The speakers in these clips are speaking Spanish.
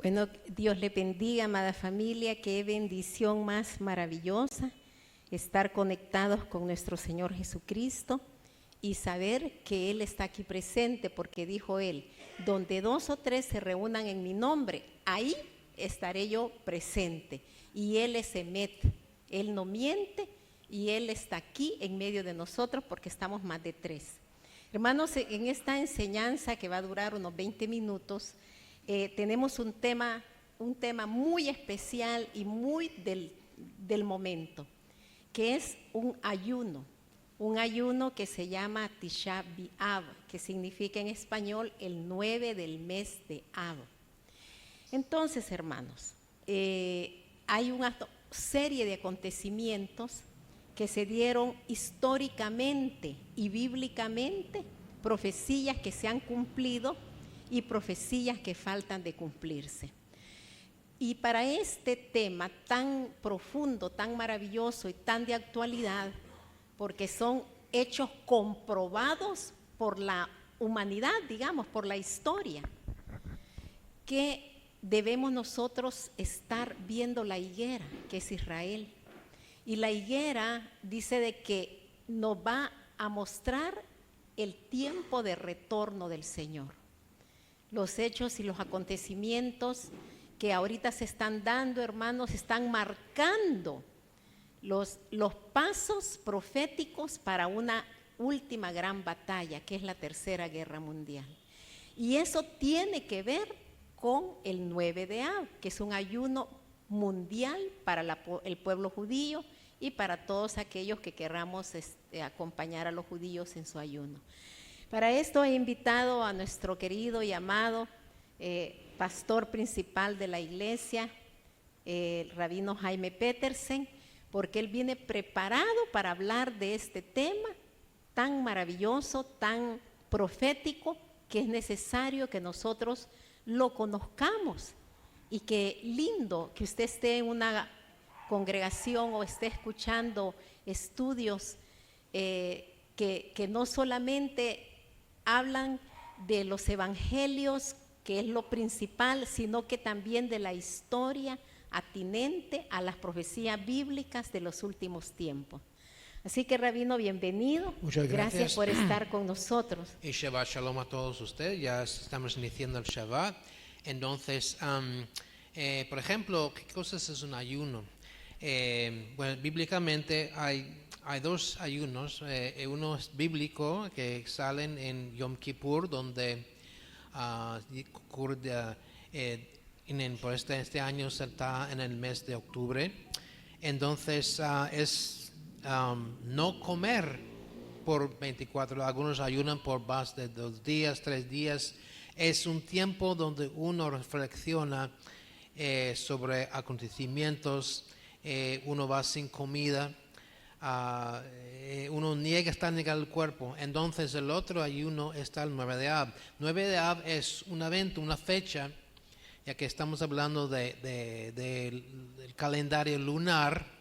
Bueno, Dios le bendiga, amada familia, qué bendición más maravillosa estar conectados con nuestro Señor Jesucristo y saber que Él está aquí presente, porque dijo Él, donde 2 o 3 se reúnan en mi nombre, ahí estaré yo presente. Y Él es Emet, Él no miente y Él está aquí en medio de nosotros porque estamos más de 3. Hermanos, en esta enseñanza que va a durar unos 20 minutos, tenemos un tema muy especial y muy del momento, que es un ayuno que se llama Tisha B'Av, que significa en español el 9 del mes de Av. Entonces, hermanos, hay una serie de acontecimientos que se dieron históricamente y bíblicamente, profecías que se han cumplido y profecías que faltan de cumplirse. Y para este tema tan profundo, tan maravilloso y tan de actualidad, porque son hechos comprobados por la humanidad, digamos, por la historia, que debemos nosotros estar viendo la higuera, que es Israel. Y la higuera dice de que nos va a mostrar el tiempo de retorno del Señor. Los hechos y los acontecimientos que ahorita se están dando, hermanos, están marcando los pasos proféticos para una última gran batalla, que es la Tercera Guerra Mundial. Y eso tiene que ver con el 9 de Av, que es un ayuno mundial para el pueblo judío y para todos aquellos que querramos acompañar a los judíos en su ayuno. Para esto he invitado a nuestro querido y amado pastor principal de la iglesia, el rabino Jaime Petersen, porque él viene preparado para hablar de este tema tan maravilloso, tan profético, que es necesario que nosotros lo conozcamos. Y qué lindo que usted esté en una congregación o esté escuchando estudios que no solamente hablan de los evangelios, que es lo principal, sino que también de la historia atinente a las profecías bíblicas de los últimos tiempos. Así que, rabino, bienvenido. Muchas gracias por estar con nosotros. Y Shabbat Shalom a todos ustedes. Ya estamos iniciando el Shabbat. Entonces, por ejemplo, ¿qué cosas es un ayuno? Bueno, bíblicamente hay 2 ayunos. Uno es bíblico, que salen en Yom Kippur, donde ocurre por este año se está en el mes de octubre. Entonces es no comer por 24, algunos ayunan por más de 2 días, 3 días. Es un tiempo donde uno reflexiona sobre acontecimientos, uno va sin comida, uno está negando el cuerpo. Entonces el otro ayuno está el 9 de Av. 9 de Av es un evento, una fecha, ya que estamos hablando del calendario lunar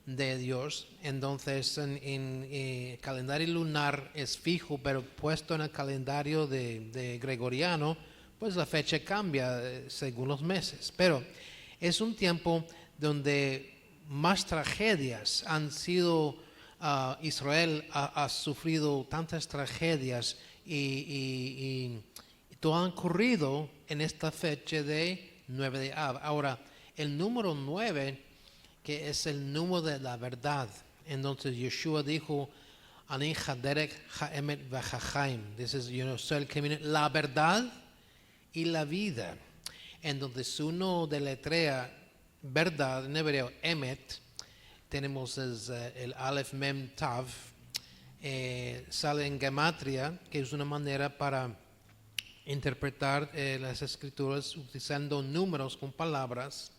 de Dios. Entonces el calendario lunar es fijo, pero puesto en el calendario de gregoriano, pues la fecha cambia según los meses. Pero es un tiempo donde más tragedias han sido, Israel ha sufrido tantas tragedias y todo ha ocurrido en esta fecha de 9 de Av. Ahora, el número 9, que es el número de la verdad. Entonces Yeshua dijo, Ani haderek haemet v'hachaim. Soy el camino, la verdad y la vida. Entonces uno deletrea verdad en hebreo, emet, tenemos el Aleph Mem Tav, sale en gematria, que es una manera para interpretar las escrituras utilizando números con palabras.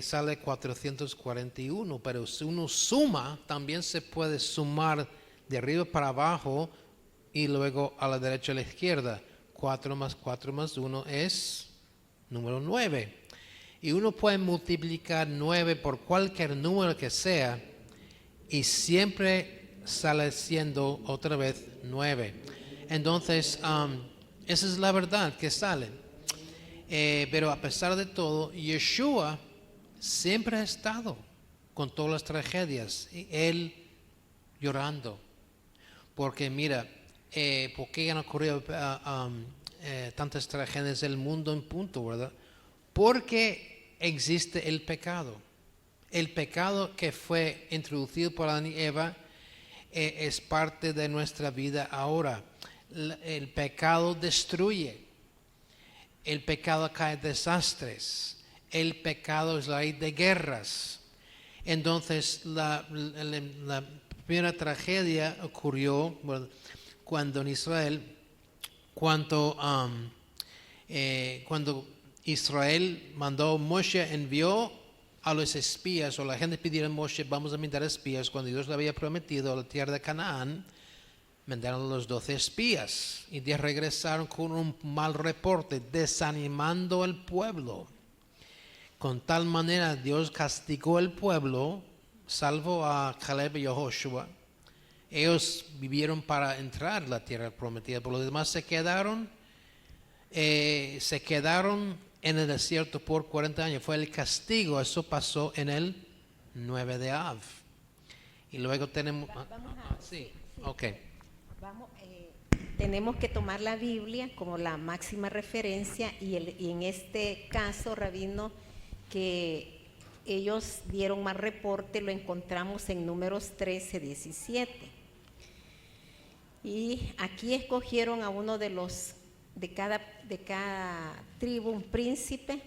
Sale 441, pero si uno suma, también se puede sumar de arriba para abajo y luego a la derecha y a la izquierda. 4 más 4 más 1 es número 9. Y uno puede multiplicar 9 por cualquier número que sea y siempre sale siendo otra vez 9. Entonces, esa es la verdad que sale. Pero a pesar de todo, Yeshua siempre ha estado con todas las tragedias, y él llorando. Porque mira, ¿por qué han ocurrido tantas tragedias en el mundo en punto, verdad? Porque existe el pecado. El pecado que fue introducido por Adán y Eva es parte de nuestra vida ahora. El pecado destruye. El pecado cae desastres. El pecado es la raíz de guerras. Entonces, la primera tragedia ocurrió cuando en Israel, cuando Israel mandó, Moshe envió a los espías, o la gente pidió a Moshe, vamos a mandar espías, cuando Dios le había prometido la tierra de Canaán, mandaron los 12 espías y regresaron con un mal reporte, desanimando al pueblo. Con tal manera Dios castigó al pueblo, salvo a Caleb y a Joshua. Ellos vivieron para entrar a la tierra prometida, por los demás se quedaron en el desierto por 40 años. Fue el castigo. Eso pasó en el 9 de Av. Y luego tenemos... sí, ok. Tenemos que tomar la Biblia como la máxima referencia y en este caso, Rabino, que ellos dieron más reporte, lo encontramos en Números 13, 17. Y aquí escogieron a uno de cada tribu, un príncipe,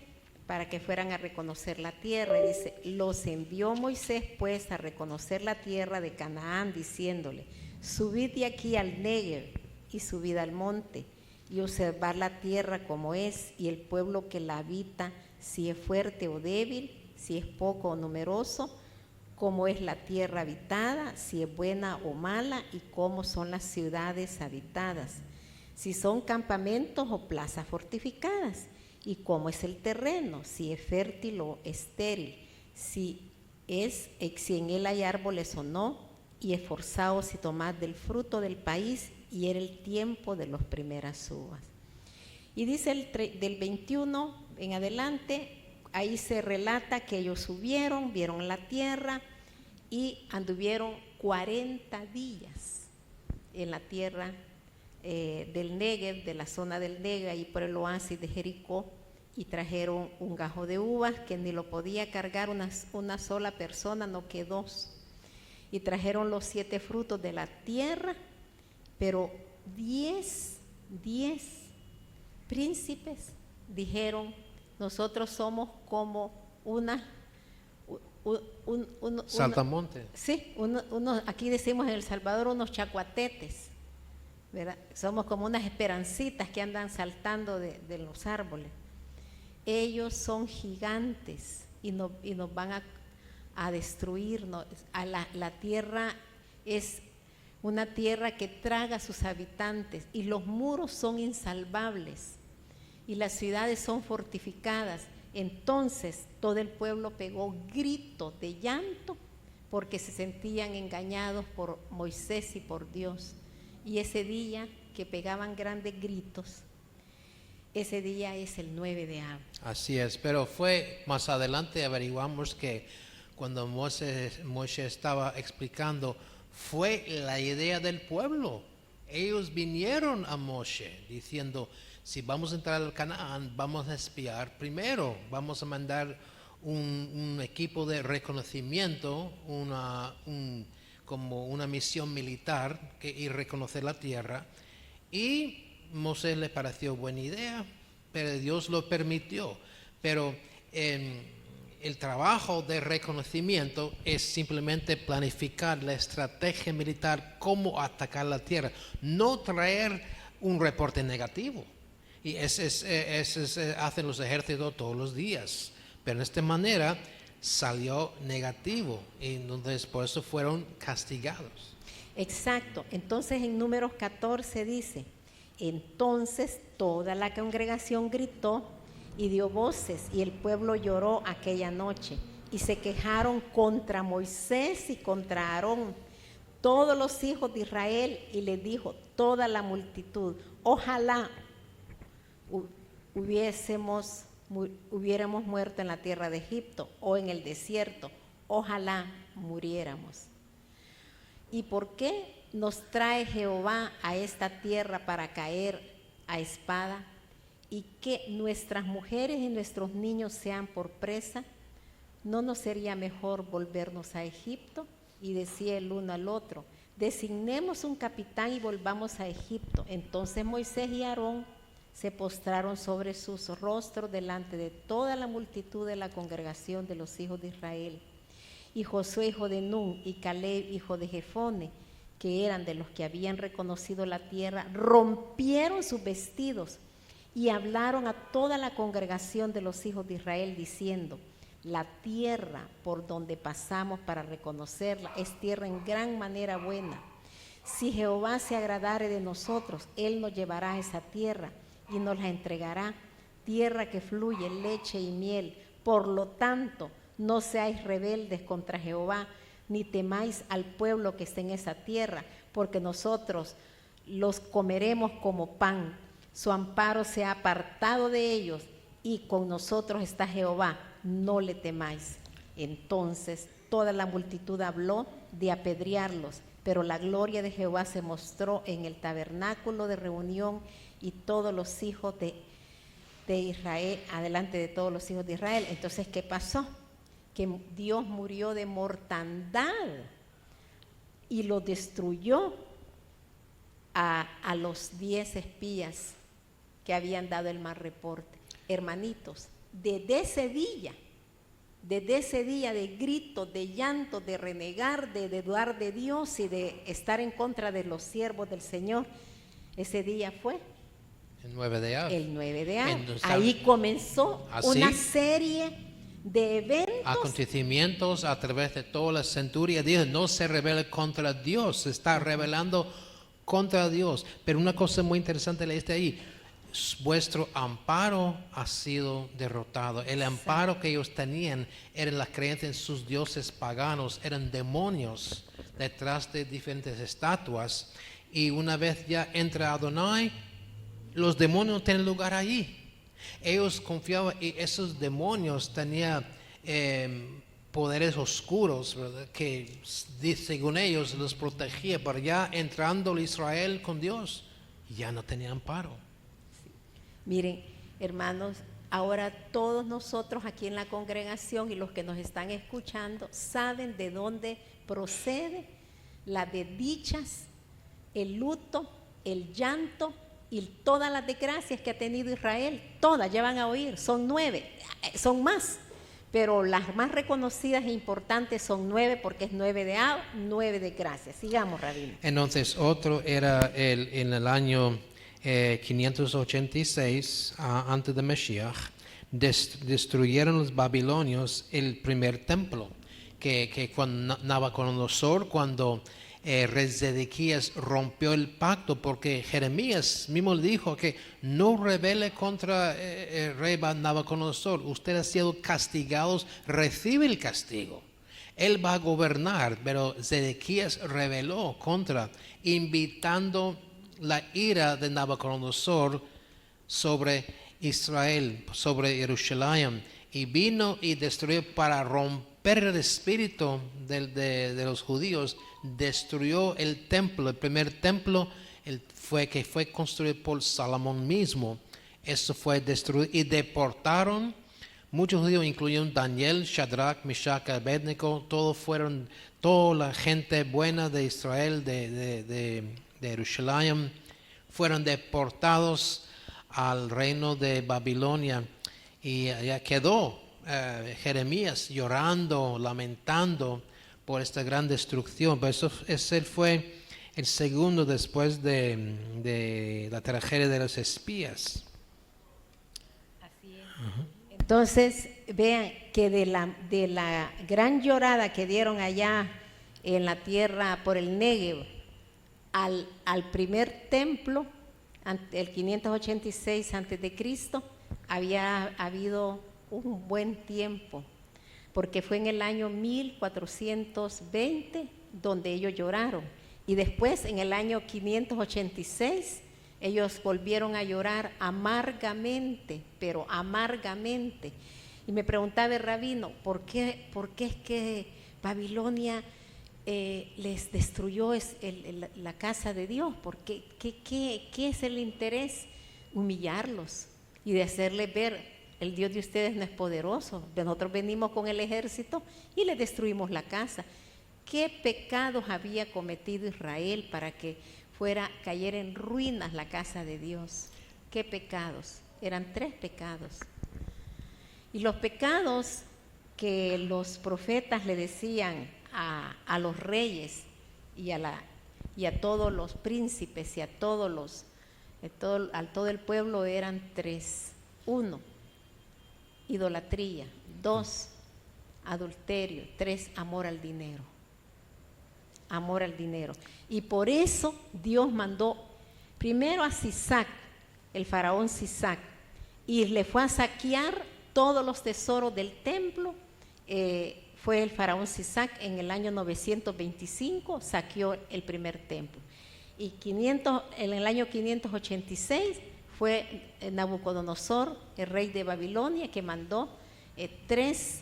para que fueran a reconocer la tierra. Y dice, los envió Moisés pues a reconocer la tierra de Canaán, diciéndole, subid de aquí al Negev y subid al monte y observar la tierra como es y el pueblo que la habita, si es fuerte o débil, si es poco o numeroso, cómo es la tierra habitada, si es buena o mala y cómo son las ciudades habitadas, si son campamentos o plazas fortificadas y cómo es el terreno, si es fértil o estéril, si en él hay árboles o no, y esforzaos y tomad del fruto del país, y era el tiempo de las primeras uvas. Y dice del 21 en adelante, ahí se relata que ellos subieron, vieron la tierra y anduvieron 40 días en la tierra del Negev, de la zona del Negev, ahí por el oasis de Jericó, y trajeron un gajo de uvas que ni lo podía cargar una sola persona, no que dos. Y trajeron los 7 frutos de la tierra, pero 10 príncipes dijeron, nosotros somos como saltamonte. Sí, aquí decimos en El Salvador unos chacuatetes, ¿verdad? Somos como unas esperancitas que andan saltando de los árboles. Ellos son gigantes y nos van a destruirnos. La tierra es una tierra que traga a sus habitantes y los muros son insalvables y las ciudades son fortificadas. Entonces todo el pueblo pegó gritos de llanto porque se sentían engañados por Moisés y por Dios. Y ese día que pegaban grandes gritos, ese día es el 9 de Av. Así es, pero fue más adelante, averiguamos que cuando Moshe estaba explicando, fue la idea del pueblo. Ellos vinieron a Moshe diciendo, si vamos a entrar al Canaán, vamos a espiar primero, vamos a mandar un equipo de reconocimiento, como una misión militar y reconocer la tierra. Y Moshe le pareció buena idea, pero Dios lo permitió. Pero el trabajo de reconocimiento es simplemente planificar la estrategia militar, cómo atacar la tierra, no traer un reporte negativo. Y eso hacen los ejércitos todos los días, pero de esta manera salió negativo y entonces por eso fueron castigados. Exacto. Entonces en Números 14 dice, entonces toda la congregación gritó y dio voces, y el pueblo lloró aquella noche, y se quejaron contra Moisés y contra Aarón, todos los hijos de Israel, y les dijo toda la multitud, ojalá hubiéramos muerto en la tierra de Egipto o en el desierto, ojalá muriéramos. ¿Y por qué nos trae Jehová a esta tierra para caer a espada y que nuestras mujeres y nuestros niños sean por presa? ¿No nos sería mejor volvernos a Egipto? Y decía el uno al otro, designemos un capitán y volvamos a Egipto. Entonces Moisés y Aarón se postraron sobre sus rostros delante de toda la multitud de la congregación de los hijos de Israel. Y Josué, hijo de Nun, y Caleb, hijo de Jefone, que eran de los que habían reconocido la tierra, rompieron sus vestidos y hablaron a toda la congregación de los hijos de Israel, diciendo, la tierra por donde pasamos para reconocerla es tierra en gran manera buena. Si Jehová se agradare de nosotros, Él nos llevará a esa tierra y nos la entregará, tierra que fluye leche y miel. Por lo tanto, no seáis rebeldes contra Jehová, ni temáis al pueblo que está en esa tierra, porque nosotros los comeremos como pan. Su amparo se ha apartado de ellos, y con nosotros está Jehová, no le temáis. Entonces toda la multitud habló de apedrearlos, pero la gloria de Jehová se mostró en el tabernáculo de reunión, y todos los hijos de Israel, adelante de todos los hijos de Israel. Entonces, ¿qué pasó? Que Dios murió de mortandad y lo destruyó a los 10 espías que habían dado el mal reporte. Hermanitos, desde ese día de gritos, de llanto, de renegar, de dudar de Dios y de estar en contra de los siervos del Señor, ese día fue El 9 de Av. el 9 de Av. Entonces, Ahí comenzó ¿así? una serie de eventos, Acontecimientos a través de toda la centuria. Dios no se rebela contra Dios, se está rebelando contra Dios. Pero una cosa muy interesante leíste ahí, vuestro amparo ha sido derrotado. El amparo que ellos tenían eran las creencias en sus dioses paganos, eran demonios detrás de diferentes estatuas. Y una vez ya entra Adonai, los demonios no tienen lugar allí. Ellos confiaban y esos demonios tenían poderes oscuros, ¿verdad?, que según ellos los protegía, pero ya entrando el Israel con Dios, ya no tenía amparo. Miren, hermanos, ahora todos nosotros aquí en la congregación y los que nos están escuchando saben de dónde procede la desdichas, el luto, el llanto y todas las desgracias que ha tenido Israel. Todas, ya van a oír, son 9, son más, pero las más reconocidas e importantes son 9, porque es 9 de Av, 9 de gracias. Sigamos, Rabino. Entonces otro era en el año 586 antes de Mashiach, destruyeron los babilonios el primer templo, que cuando Nabucodonosor, cuando rey Zedequías rompió el pacto, porque Jeremías mismo le dijo que no rebele contra el rey Nabucodonosor, usted ha sido castigado, recibe el castigo. Él va a gobernar, pero Zedequías rebeló contra, invitando la ira de Nabucodonosor sobre Israel, sobre Jerusalén, y vino y destruyó para romper el espíritu de los judíos. Destruyó el templo, el primer templo que fue construido por Salomón mismo. Eso fue destruido y deportaron muchos judíos, incluyendo Daniel, Shadrach, Meshach, Abednego. Toda la gente buena de Israel, de Jerusalén, fueron deportados al reino de Babilonia, y allá quedó Jeremías llorando, lamentando por esta gran destrucción. Pero ese fue el segundo después de la tragedia de los espías. Así es. Entonces, vean que de la gran llorada que dieron allá en la tierra por el Negev, al primer templo, el 586 a.C., había habido un buen tiempo, porque fue en el año 1420 donde ellos lloraron, y después en el año 586 Ellos volvieron a llorar amargamente, pero amargamente. Y me preguntaba el rabino, ¿por qué es que Babilonia les destruyó la casa de Dios? ¿Qué es el interés? Humillarlos y de hacerles ver, el Dios de ustedes no es poderoso. Nosotros venimos con el ejército y les destruimos la casa. ¿Qué pecados había cometido Israel para que cayera en ruinas la casa de Dios? ¿Qué pecados? Eran 3 pecados. Y los pecados que los profetas le decían a los reyes y a todos los príncipes y a todo el pueblo eran 3. 1, idolatría. 2, adulterio. 3, amor al dinero. Amor al dinero. Y por eso Dios mandó primero a Sisac, el faraón Sisac, y le fue a saquear todos los tesoros del templo. Fue el faraón Sisac en el año 925, saqueó el primer templo. Y en el año 586 fue Nabucodonosor, el rey de Babilonia, que mandó 3,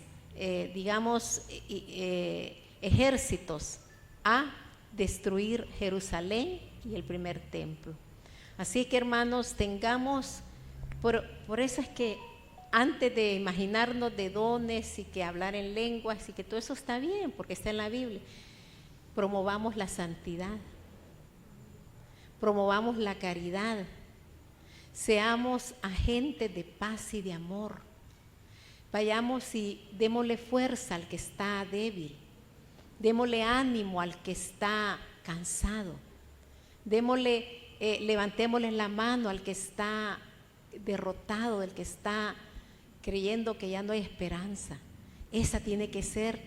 ejércitos a destruir Jerusalén y el primer templo. Así que, hermanos, por eso es que antes de imaginarnos de dones y que hablar en lenguas y que todo eso está bien, porque está en la Biblia, promovamos la santidad, promovamos la caridad, seamos agentes de paz y de amor. Vayamos y démosle fuerza al que está débil, démosle ánimo al que está cansado, levantémosle la mano al que está derrotado, al que está creyendo que ya no hay esperanza. Esa tiene que ser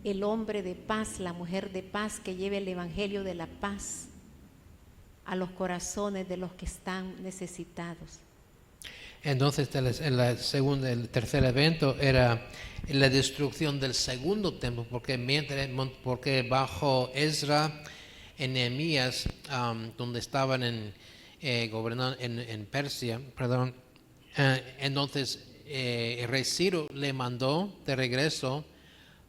el hombre de paz, la mujer de paz, que lleve el evangelio de la paz a los corazones de los que están necesitados. Entonces el tercer evento era la destrucción del segundo templo, porque bajo Ezra en Nehemías, donde estaban gobernando en Persia, entonces el rey Ciro le mandó de regreso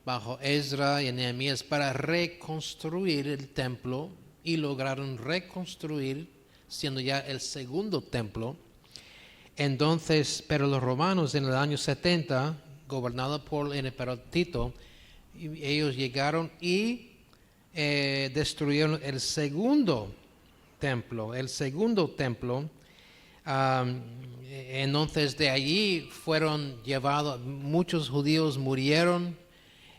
bajo Ezra y Nehemías para reconstruir el templo, y lograron reconstruir, siendo ya el segundo templo. Entonces, pero los romanos en el año 70, gobernados por el emperador Tito, ellos llegaron y destruyeron el segundo templo. Entonces de allí fueron llevados, muchos judíos murieron,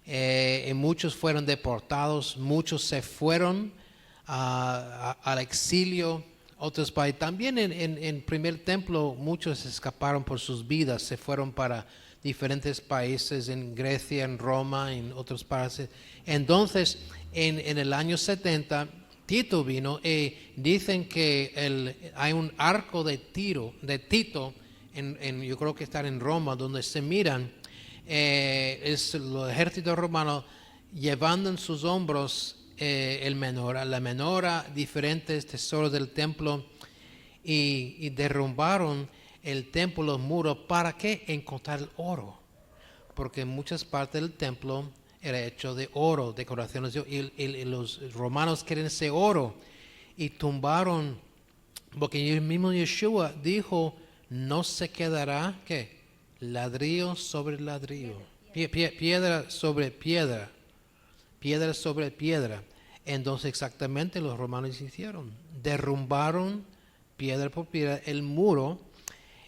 y muchos fueron deportados, muchos se fueron al exilio, otros países. También en primer templo muchos escaparon por sus vidas, se fueron para diferentes países, en Grecia, en Roma, en otros países. Entonces en el año 70 Tito vino y dicen que hay un arco de Tito, yo creo que está en Roma, donde se miran, es el ejército romano llevando en sus hombros la menora, diferentes tesoros del templo, y derrumbaron el templo, los muros. ¿Para qué? Encontrar el oro, porque en muchas partes del templo era hecho de oro, decoraciones, y los romanos quieren ese oro, y tumbaron, porque el mismo Yeshua dijo, no se quedará, ¿qué? Ladrillo sobre ladrillo, piedra sobre piedra, piedra sobre piedra. Entonces exactamente los romanos hicieron, derrumbaron piedra por piedra el muro,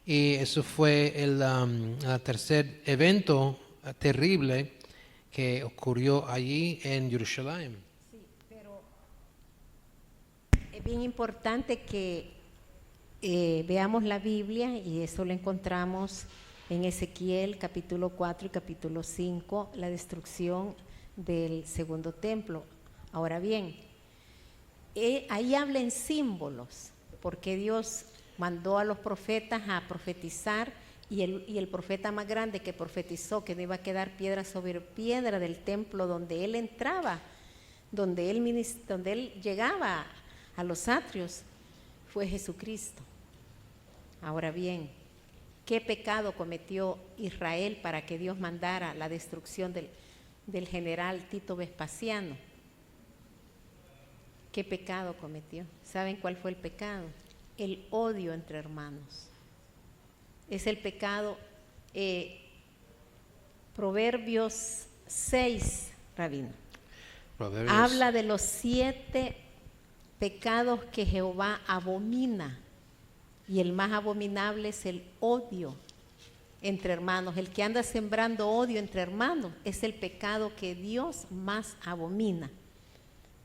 y eso fue el tercer evento terrible que ocurrió allí en Jerusalén. Sí, pero es bien importante que veamos la Biblia, y eso lo encontramos en Ezequiel capítulo 4 y capítulo 5, la destrucción del segundo templo. Ahora bien, ahí habla en símbolos, porque Dios mandó a los profetas a profetizar, y el profeta más grande que profetizó que no iba a quedar piedra sobre piedra del templo donde él entraba, donde él llegaba a los atrios, fue Jesucristo. Ahora bien, ¿qué pecado cometió Israel para que Dios mandara la destrucción del general Tito Vespasiano? ¿Qué pecado cometió? ¿Saben cuál fue el pecado? El odio entre hermanos. Es el pecado, Proverbios 6, Rabino. Proverbios. Habla de los 7 pecados que Jehová abomina. Y el más abominable es el odio entre hermanos. El que anda sembrando odio entre hermanos es el pecado que Dios más abomina.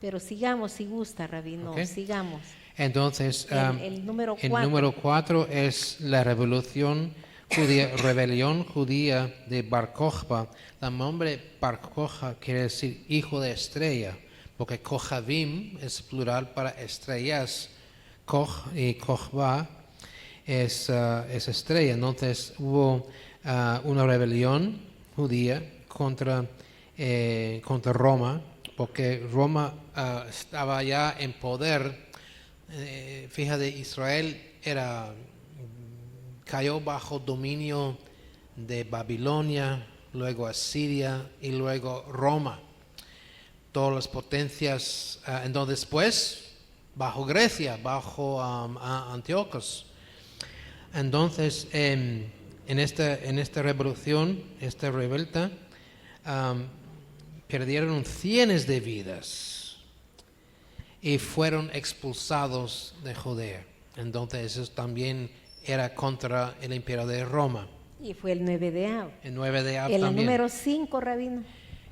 Pero sigamos, si gusta, Rabino, Okay. sigamos. Entonces, El número el 4. número 4 es la rebelión judía de Bar Kokhba. El nombre Bar Kokhba quiere decir hijo de estrella, porque Kochavim es plural para estrellas. Koch y Kokhba es estrella. Entonces hubo una rebelión judía contra Roma, porque Roma estaba ya en poder. Fíjate, Israel cayó bajo dominio de Babilonia, luego Asiria y luego Roma. Todas las potencias, entonces después bajo Grecia, bajo Antíocos. Entonces, en esta revolución, esta revuelta, perdieron cientos de vidas y fueron expulsados de Judea. Entonces, eso también era contra el imperio de Roma. Y fue el 9 de Ab. El 9 de Ab El también. número 5, Rabino.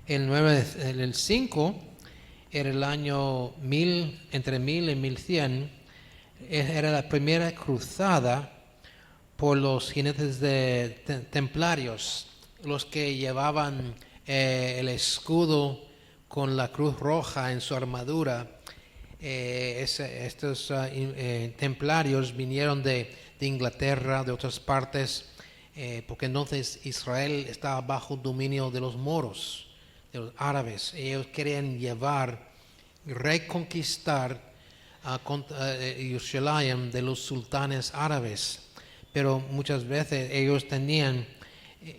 El 5 era el año entre 1000 y 1100. Era la primera cruzada por los jinetes templarios, los que llevaban el escudo con la cruz roja en su armadura. Estos templarios vinieron de Inglaterra, de otras partes, porque entonces Israel estaba bajo dominio de los moros, de los árabes. Ellos querían reconquistar Jerusalén de los sultanes árabes, pero muchas veces ellos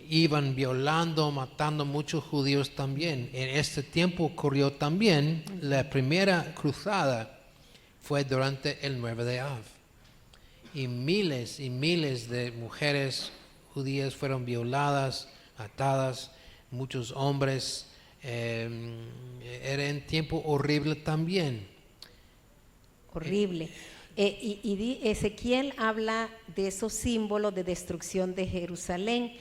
iban violando, matando muchos judíos también. En este tiempo ocurrió también la primera cruzada, fue durante el 9 de Av. Y miles de mujeres judías fueron violadas, atadas, muchos hombres. Era un tiempo horrible también. Horrible. Y Ezequiel habla de esos símbolos de destrucción de Jerusalén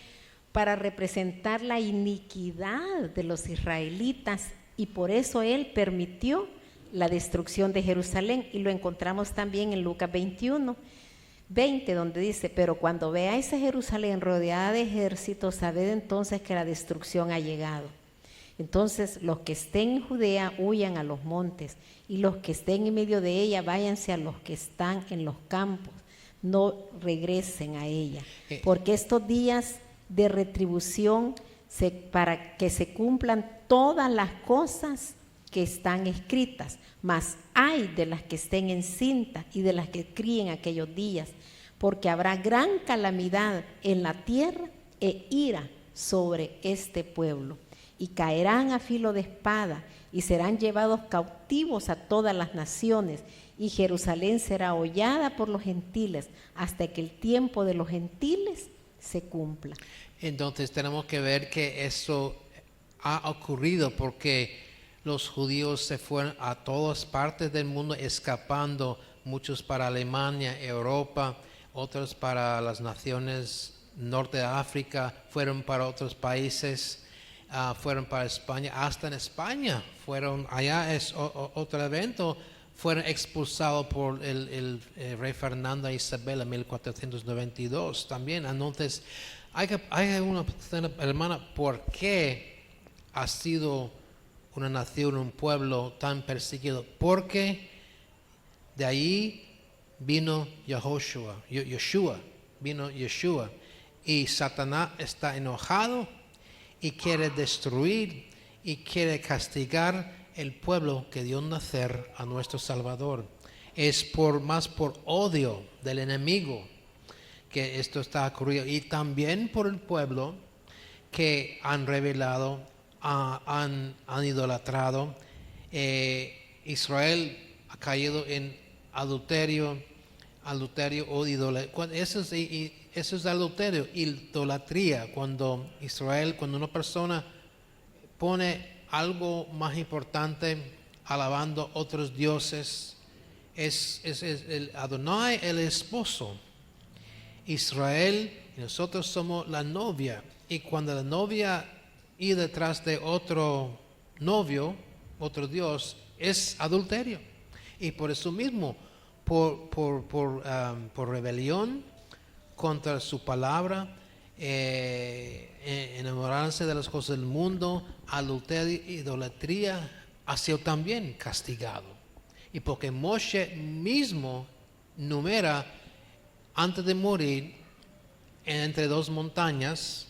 para representar la iniquidad de los israelitas, y por eso él permitió la destrucción de Jerusalén, y lo encontramos también en Lucas 21:20, donde dice: pero cuando veáis a Jerusalén rodeada de ejércitos, sabed entonces que la destrucción ha llegado. Entonces los que estén en Judea huyan a los montes, y los que estén en medio de ella váyanse a los que están en los campos, no regresen a ella, porque estos días de retribución para que se cumplan todas las cosas que están escritas, mas hay de las que estén encintas y de las que críen aquellos días, porque habrá gran calamidad en la tierra e ira sobre este pueblo, y caerán a filo de espada y serán llevados cautivos a todas las naciones, y Jerusalén será hollada por los gentiles hasta que el tiempo de los gentiles se cumpla. Entonces tenemos que ver que eso ha ocurrido porque los judíos se fueron a todas partes del mundo escapando, muchos para Alemania, Europa, otros para las naciones norte de África, fueron para otros países, fueron para España, hasta en España fueron, allá es otro evento, fueron expulsados por el rey Fernando e Isabel en 1492 también. Entonces hay una hermana, ¿por qué ha sido una nación, un pueblo tan perseguido? Porque de ahí vino Yeshua, y Satanás está enojado y quiere destruir y quiere castigar el pueblo que dio nacer a nuestro Salvador. es más por odio del enemigo que esto está ocurriendo, y también por el pueblo que han revelado, han idolatrado. Israel ha caído en adulterio o idolatría. Eso es adulterio, idolatría. Cuando una persona pone algo más importante, alabando otros dioses, es el Adonai, el esposo. Israel y nosotros somos la novia, y cuando la novia ir detrás de otro novio, otro Dios, es adulterio. Y por eso mismo, por rebelión contra su palabra, enamorarse de las cosas del mundo, adulterio, idolatría, ha sido también castigado. Y porque Moshe mismo numera, antes de morir, entre dos montañas,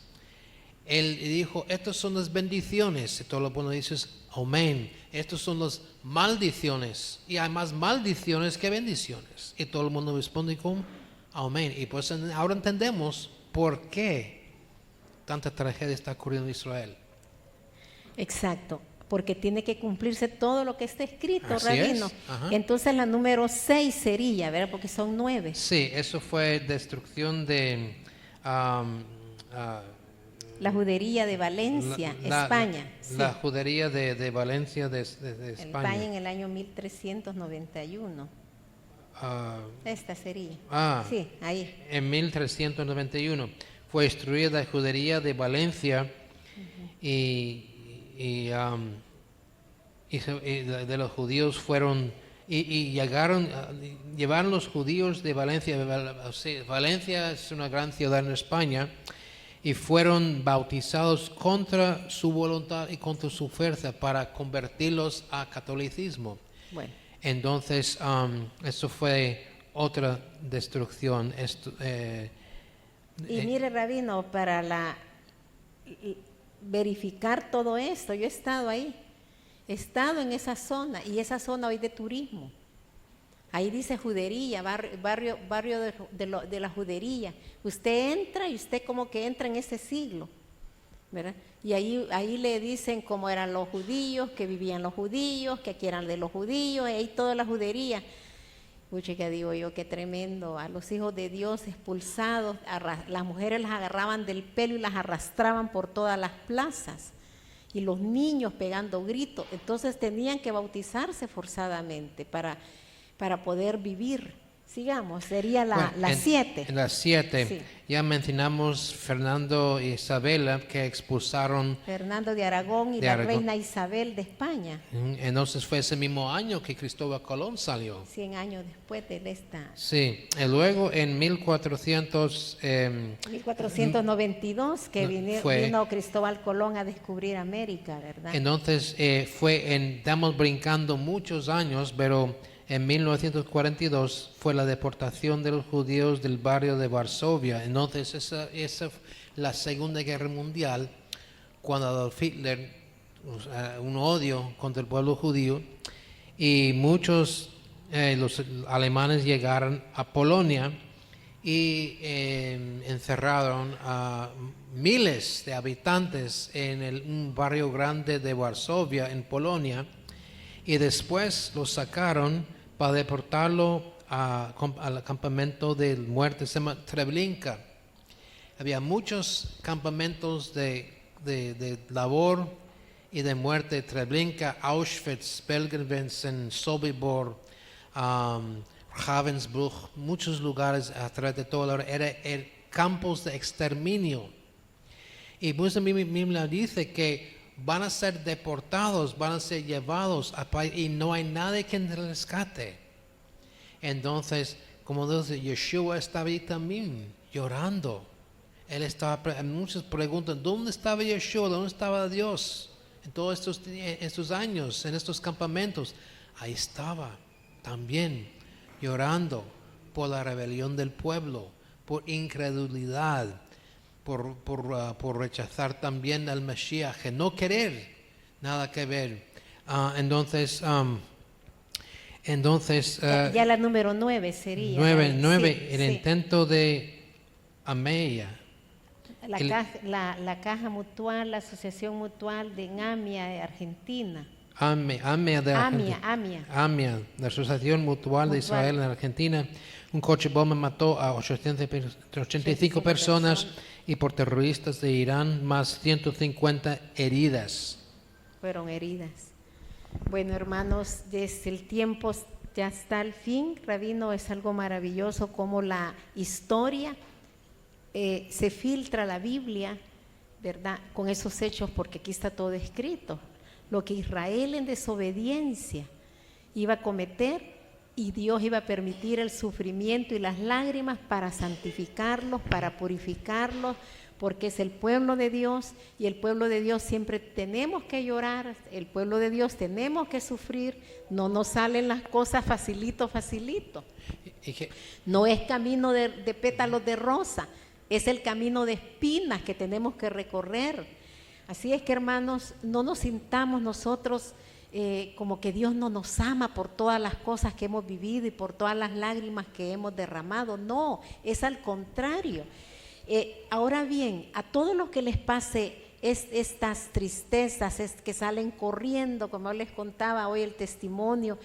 él dijo, estas son las bendiciones. Y todo lo bueno dices, amén. Estas son las maldiciones. Y hay más maldiciones que bendiciones. Y todo el mundo responde con amén. Y pues ahora entendemos por qué tanta tragedia está ocurriendo en Israel. Exacto, porque tiene que cumplirse todo lo que está escrito, Así rabino. es, ajá. Entonces la número 6 sería, ¿verdad? Porque son 9. Sí, eso fue destrucción de La judería de Valencia, España. La sí. judería de Valencia de España. España en el año 1391. Esta sería. Sí, ahí. En 1391 fue destruida la judería de Valencia y de los judíos fueron llevaron los judíos de Valencia. Valencia es una gran ciudad en España, y fueron bautizados contra su voluntad y contra su fuerza para convertirlos a catolicismo. Bueno. Entonces, eso fue otra destrucción. Y mire, rabino, para verificar todo esto, yo he estado ahí, he estado en esa zona, y esa zona hoy de turismo. Ahí dice judería, barrio de la judería. Usted entra y usted como que entra en ese siglo, ¿verdad? Y ahí le dicen cómo eran los judíos, que vivían los judíos, que aquí eran de los judíos, y ahí toda la judería. Pucha, que digo yo, qué tremendo. A los hijos de Dios expulsados, las mujeres las agarraban del pelo y las arrastraban por todas las plazas. Y los niños pegando gritos. Entonces tenían que bautizarse forzadamente para poder vivir. Sigamos, sería la 7. En la 7, sí. Ya mencionamos Fernando e Isabela, que expulsaron. Fernando de Aragón y la reina Isabel de España. Entonces fue ese mismo año que Cristóbal Colón salió. 100 años después de esta. Sí, y luego en 1492 que vino Cristóbal Colón a descubrir América, ¿verdad? Entonces estamos brincando muchos años, pero en 1942 fue la deportación de los judíos del barrio de Varsovia. Entonces esa fue la Segunda Guerra Mundial, cuando Adolf Hitler, un odio contra el pueblo judío, y muchos los alemanes llegaron a Polonia y encerraron a miles de habitantes en un barrio grande de Varsovia, en Polonia, y después los sacaron para deportarlo al campamento de muerte, se llama Treblinka. Había muchos campamentos de labor y de muerte: Treblinka, Auschwitz, Bergen-Belsen, Sobibor, Ravensbrück, muchos lugares a través de todo. Eran campos de exterminio. Y pues la Biblia dice que van a ser deportados, van a ser llevados a país, y no hay nadie que rescate. Entonces, como dice, Yeshua estaba ahí también llorando. Él estaba, muchos preguntan, ¿dónde estaba Yeshua? ¿Dónde estaba Dios en todos estos años, en estos campamentos? Ahí estaba también llorando por la rebelión del pueblo, por incredulidad, por rechazar también al Mashiach, no querer nada que ver. Entonces, Entonces, Ya la número 9 sería. 9, Sí, el sí. intento de AMEA. La Caja Mutual, la Asociación Mutual de AMIA de Argentina. AMEA de Argentina. AMIA, la Asociación Mutual de Israel en Argentina. Un coche bomba mató a 85 personas y por terroristas de Irán más 150 heridas. Fueron heridas. Bueno, hermanos, desde el tiempo ya está al fin. Rabino, es algo maravilloso como la historia se filtra la Biblia, ¿verdad? Con esos hechos, porque aquí está todo escrito. Lo que Israel en desobediencia iba a cometer, y Dios iba a permitir el sufrimiento y las lágrimas para santificarlos, para purificarlos, porque es el pueblo de Dios, y el pueblo de Dios siempre tenemos que llorar, el pueblo de Dios tenemos que sufrir, no nos salen las cosas facilito. No es camino de pétalos de rosa, es el camino de espinas que tenemos que recorrer. Así es que, hermanos, no nos sintamos nosotros como que Dios no nos ama por todas las cosas que hemos vivido y por todas las lágrimas que hemos derramado. No, es al contrario. Ahora bien, a todos los que les pase estas tristezas que salen corriendo, como les contaba hoy el testimonio,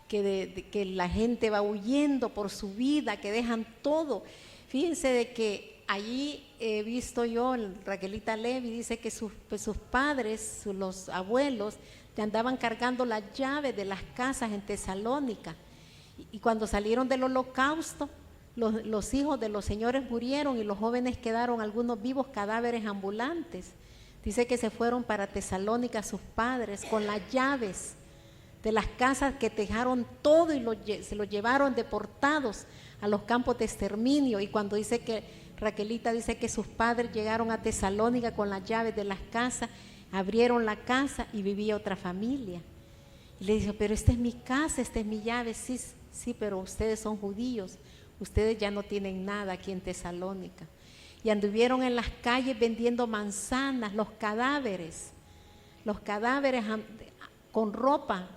que la gente va huyendo por su vida, que dejan todo. Fíjense de que allí he visto yo, Raquelita Levi dice que sus padres, los abuelos, te andaban cargando las llaves de las casas en Tesalónica. Y cuando salieron del holocausto, los hijos de los señores murieron y los jóvenes quedaron algunos vivos, cadáveres ambulantes. Dice que se fueron para Tesalónica sus padres con las llaves de las casas, que dejaron todo y se los llevaron deportados a los campos de exterminio. Y cuando dice que Raquelita dice que sus padres llegaron a Tesalónica con las llaves de las casas, abrieron la casa y vivía otra familia. Y le dijo, pero esta es mi casa, esta es mi llave. Sí, pero ustedes son judíos, ustedes ya no tienen nada aquí en Tesalónica. Y anduvieron en las calles vendiendo manzanas, los cadáveres con ropa,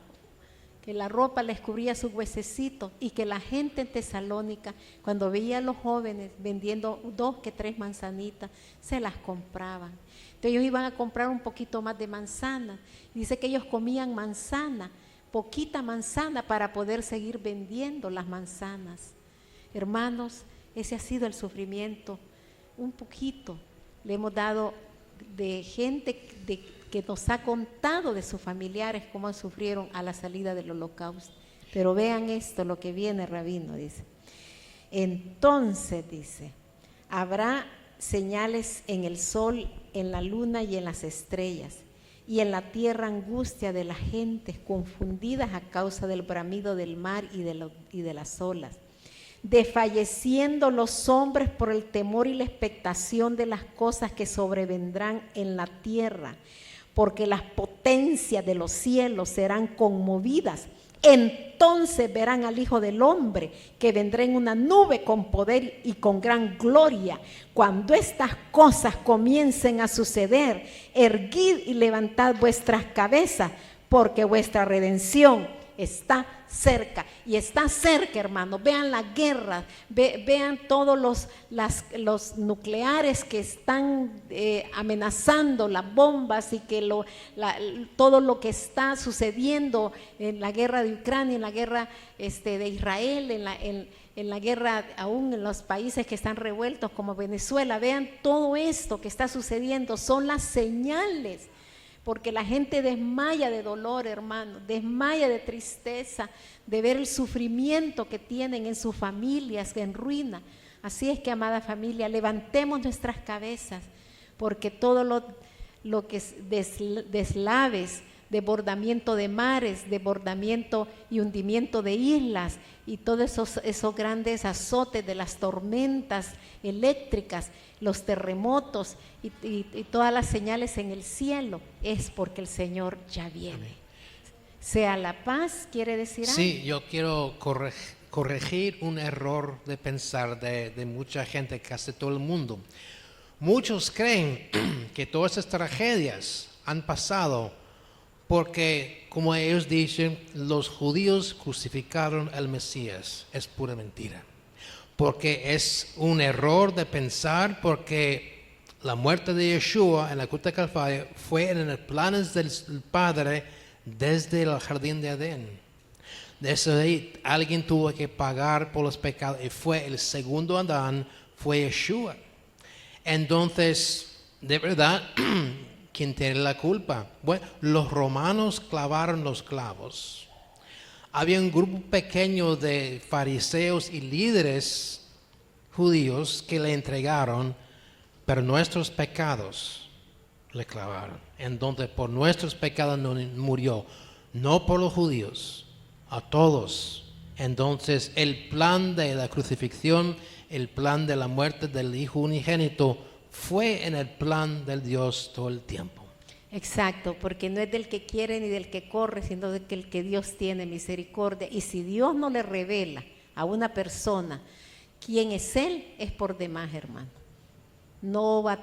que la ropa les cubría sus huesecitos, y que la gente en Tesalónica, cuando veía a los jóvenes vendiendo 2 que 3 manzanitas, se las compraban. Entonces ellos iban a comprar un poquito más de manzana. Dice que ellos comían manzana, poquita manzana, para poder seguir vendiendo las manzanas. Hermanos, ese ha sido el sufrimiento. Un poquito le hemos dado de gente que nos ha contado de sus familiares cómo sufrieron a la salida del holocausto. Pero vean esto, lo que viene, Rabino, dice. Entonces, dice, habrá señales en el sol, en la luna y en las estrellas, y en la tierra angustia de las gentes confundidas a causa del bramido del mar y de las olas, desfalleciendo los hombres por el temor y la expectación de las cosas que sobrevendrán en la tierra, porque las potencias de los cielos serán conmovidas. Entonces verán al Hijo del Hombre, que vendrá en una nube con poder y con gran gloria. Cuando estas cosas comiencen a suceder, erguid y levantad vuestras cabezas, porque vuestra redención está cerca. Y está cerca, hermanos. Vean la guerra, vean todos los nucleares que están amenazando, las bombas, y que todo lo que está sucediendo en la guerra de Ucrania, en la guerra de Israel, en la guerra aún en los países que están revueltos como Venezuela. Vean todo esto que está sucediendo, son las señales. Porque la gente desmaya de dolor, hermano, desmaya de tristeza, de ver el sufrimiento que tienen en sus familias en ruina. Así es que, amada familia, levantemos nuestras cabezas, porque todo lo que es deslaves, desbordamiento de mares, desbordamiento y hundimiento de islas, y todos esos grandes azotes de las tormentas eléctricas, los terremotos y todas las señales en el cielo, es porque el Señor ya viene. Amén. Sea la paz, ¿quiere decir algo? Sí, yo quiero corregir un error de pensar de mucha gente, casi todo el mundo. Muchos creen que todas estas tragedias han pasado Porque, como ellos dicen, los judíos crucificaron al Mesías. Es pura mentira. Porque es un error de pensar, porque la muerte de Yeshua en la cruz del Calvario fue en los planes del Padre desde el jardín de Edén. Desde ahí alguien tuvo que pagar por los pecados y fue el segundo Adán, fue Yeshua. Entonces, de verdad, ¿quién tiene la culpa? Bueno, los romanos clavaron los clavos. Había un grupo pequeño de fariseos y líderes judíos que le entregaron, pero nuestros pecados le clavaron. Entonces, por nuestros pecados no murió, no por los judíos, a todos. Entonces, el plan de la crucifixión, el plan de la muerte del Hijo unigénito, fue en el plan del Dios todo el tiempo. Exacto, porque no es del que quiere ni del que corre, sino del que el que Dios tiene misericordia. Y si Dios no le revela a una persona quién es Él, es por demás, hermano. No va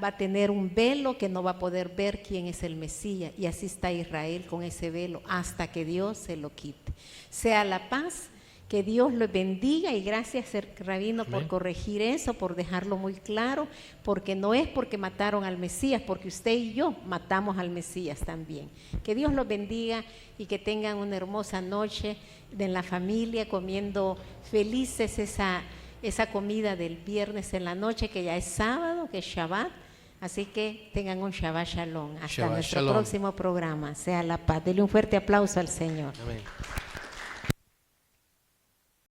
a tener un velo que no va a poder ver quién es el Mesías. Y así está Israel con ese velo hasta que Dios se lo quite. Sea la paz. Que Dios los bendiga y gracias, Rabino, por corregir eso, por dejarlo muy claro, porque no es porque mataron al Mesías, porque usted y yo matamos al Mesías también. Que Dios los bendiga y que tengan una hermosa noche en la familia, comiendo felices esa comida del viernes en la noche, que ya es sábado, que es Shabbat. Así que tengan un Shabbat Shalom. Hasta Shabbat nuestro Shalom. próximo programa. Sea la paz. Dele un fuerte aplauso al Señor. Amén.